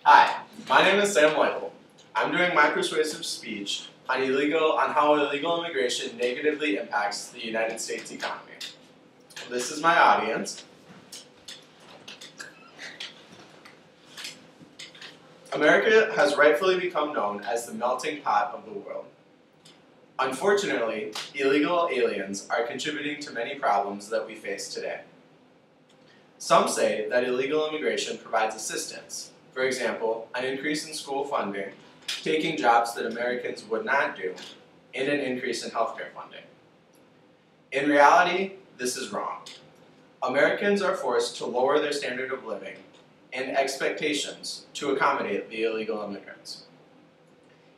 Hi, my name is Sam Michael. I'm doing my persuasive speech on how illegal immigration negatively impacts the United States economy. This is my audience. America has rightfully become known as the melting pot of the world. Unfortunately, illegal aliens are contributing to many problems that we face today. Some say that illegal immigration provides assistance. For example, an increase in school funding, taking jobs that Americans would not do, and an increase in healthcare funding. In reality, this is wrong. Americans are forced to lower their standard of living and expectations to accommodate the illegal immigrants.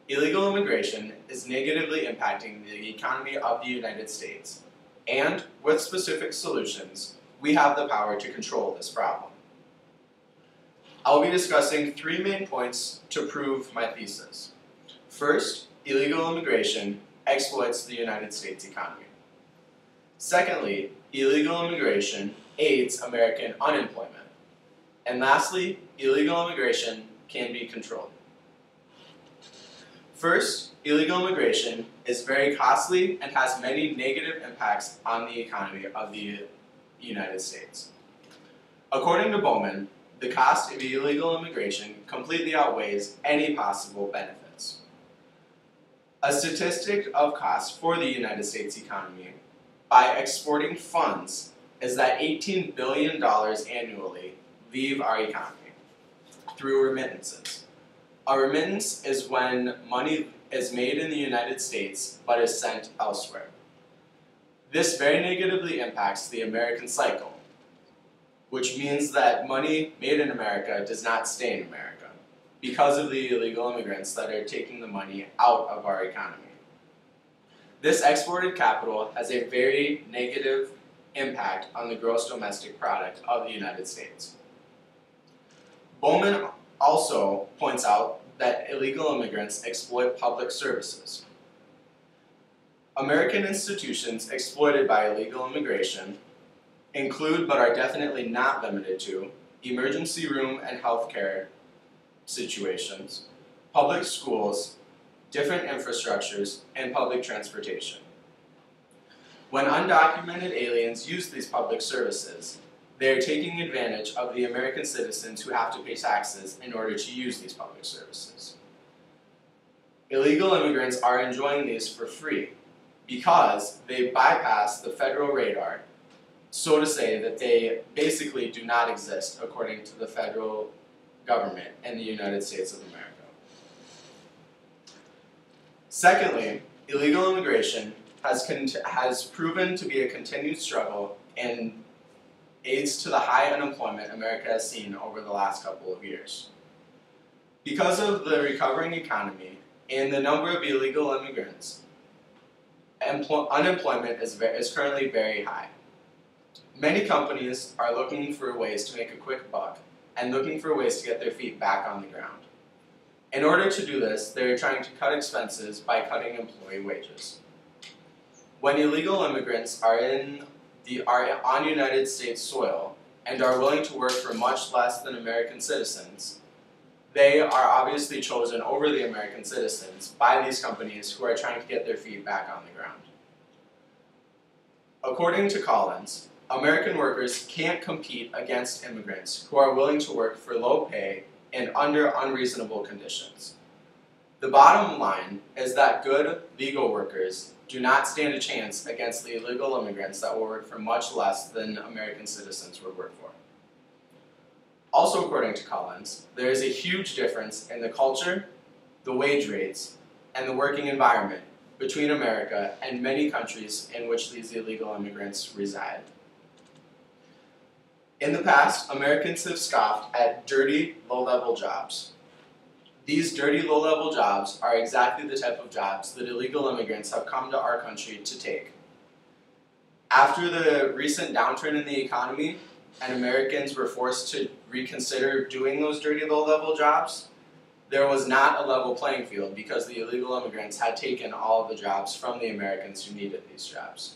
Illegal immigration is negatively impacting the economy of the United States, and with specific solutions, we have the power to control this problem. I'll be discussing three main points to prove my thesis. First, illegal immigration exploits the United States economy. Secondly, illegal immigration aids American unemployment. And lastly, illegal immigration can be controlled. First, illegal immigration is very costly and has many negative impacts on the economy of the United States. According to Bowman, the cost of illegal immigration completely outweighs any possible benefits. A statistic of cost for the United States economy by exporting funds is that $18 billion annually leave our economy through remittances. A remittance is when money is made in the United States but is sent elsewhere. This very negatively impacts the American cycle, which means that money made in America does not stay in America because of the illegal immigrants that are taking the money out of our economy. This exported capital has a very negative impact on the gross domestic product of the United States. Bowman also points out that illegal immigrants exploit public services. American institutions exploited by illegal immigration include, but are definitely not limited to, emergency room and healthcare situations, public schools, different infrastructures, and public transportation. When undocumented aliens use these public services, they are taking advantage of the American citizens who have to pay taxes in order to use these public services. Illegal immigrants are enjoying these for free because they bypass the federal radar, so to say that they basically do not exist according to the federal government in the United States of America. Secondly, illegal immigration has proven to be a continued struggle and aids to the high unemployment America has seen over the last couple of years. Because of the recovering economy and the number of illegal immigrants, unemployment is currently very high. Many companies are looking for ways to make a quick buck and looking for ways to get their feet back on the ground. In order to do this, they're trying to cut expenses by cutting employee wages. When illegal immigrants are on United States soil and are willing to work for much less than American citizens, they are obviously chosen over the American citizens by these companies who are trying to get their feet back on the ground. According to Collins, American workers can't compete against immigrants who are willing to work for low pay and under unreasonable conditions. The bottom line is that good legal workers do not stand a chance against the illegal immigrants that will work for much less than American citizens would work for. Also according to Collins, there is a huge difference in the culture, the wage rates, and the working environment between America and many countries in which these illegal immigrants reside. In the past, Americans have scoffed at dirty, low-level jobs. These dirty, low-level jobs are exactly the type of jobs that illegal immigrants have come to our country to take. After the recent downturn in the economy, and Americans were forced to reconsider doing those dirty, low-level jobs, there was not a level playing field because the illegal immigrants had taken all of the jobs from the Americans who needed these jobs.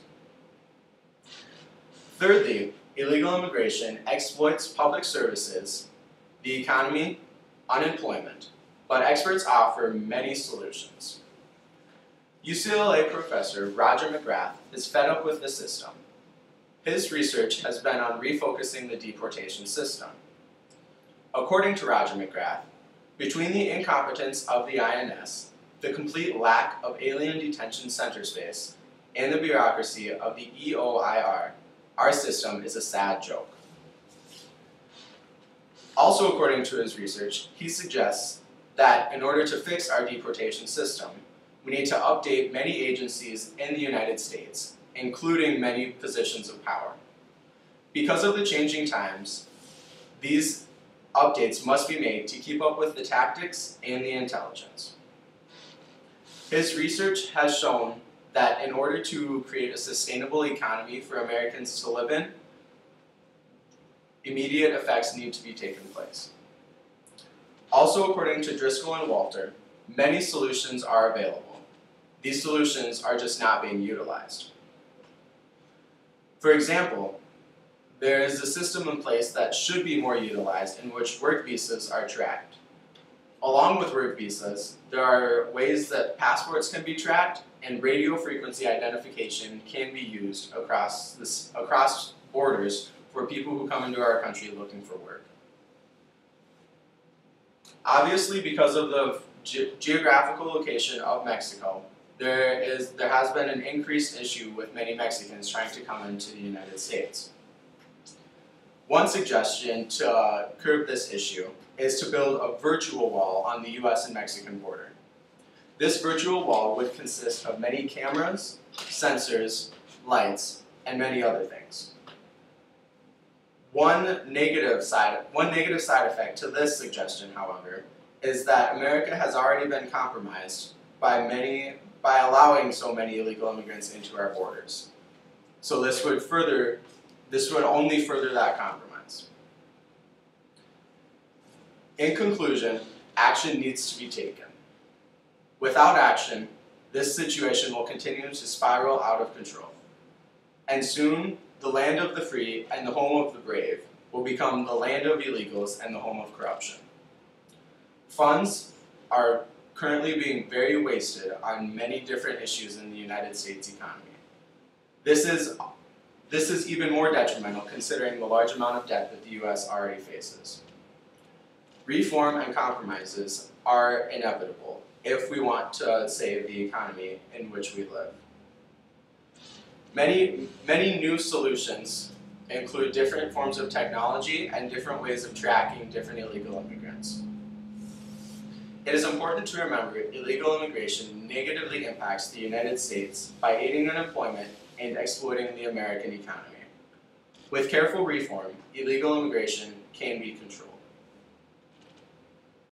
Thirdly, illegal immigration exploits public services, the economy, unemployment, but experts offer many solutions. UCLA professor Roger McGrath is fed up with the system. His research has been on refocusing the deportation system. According to Roger McGrath, between the incompetence of the INS, the complete lack of alien detention center space, and the bureaucracy of the EOIR, our system is a sad joke. Also, according to his research, he suggests that in order to fix our deportation system, we need to update many agencies in the United States, including many positions of power. Because of the changing times, these updates must be made to keep up with the tactics and the intelligence. His research has shown that in order to create a sustainable economy for Americans to live in, immediate effects need to be taken place. Also, according to Driscoll and Walter, many solutions are available. These solutions are just not being utilized. For example, there is a system in place that should be more utilized in which work visas are tracked. Along with work visas, there are ways that passports can be tracked and radio frequency identification can be used across borders for people who come into our country looking for work. Obviously, because of the geographical location of Mexico, there has been an increased issue with many Mexicans trying to come into the United States. One suggestion to curb this issue is to build a virtual wall on the US and Mexican border. This virtual wall would consist of many cameras, sensors, lights, and many other things. One negative side effect to this suggestion, however, is that America has already been compromised by allowing so many illegal immigrants into our borders. So this would only further that compromise. In conclusion, action needs to be taken. Without action, this situation will continue to spiral out of control. And soon, the land of the free and the home of the brave will become the land of illegals and the home of corruption. Funds are currently being very wasted on many different issues in the United States economy. This is even more detrimental considering the large amount of debt that the US already faces. Reform and compromises are inevitable if we want to save the economy in which we live. Many new solutions include different forms of technology and different ways of tracking different illegal immigrants. It is important to remember illegal immigration negatively impacts the United States by aiding unemployment and exploiting the American economy. With careful reform, illegal immigration can be controlled.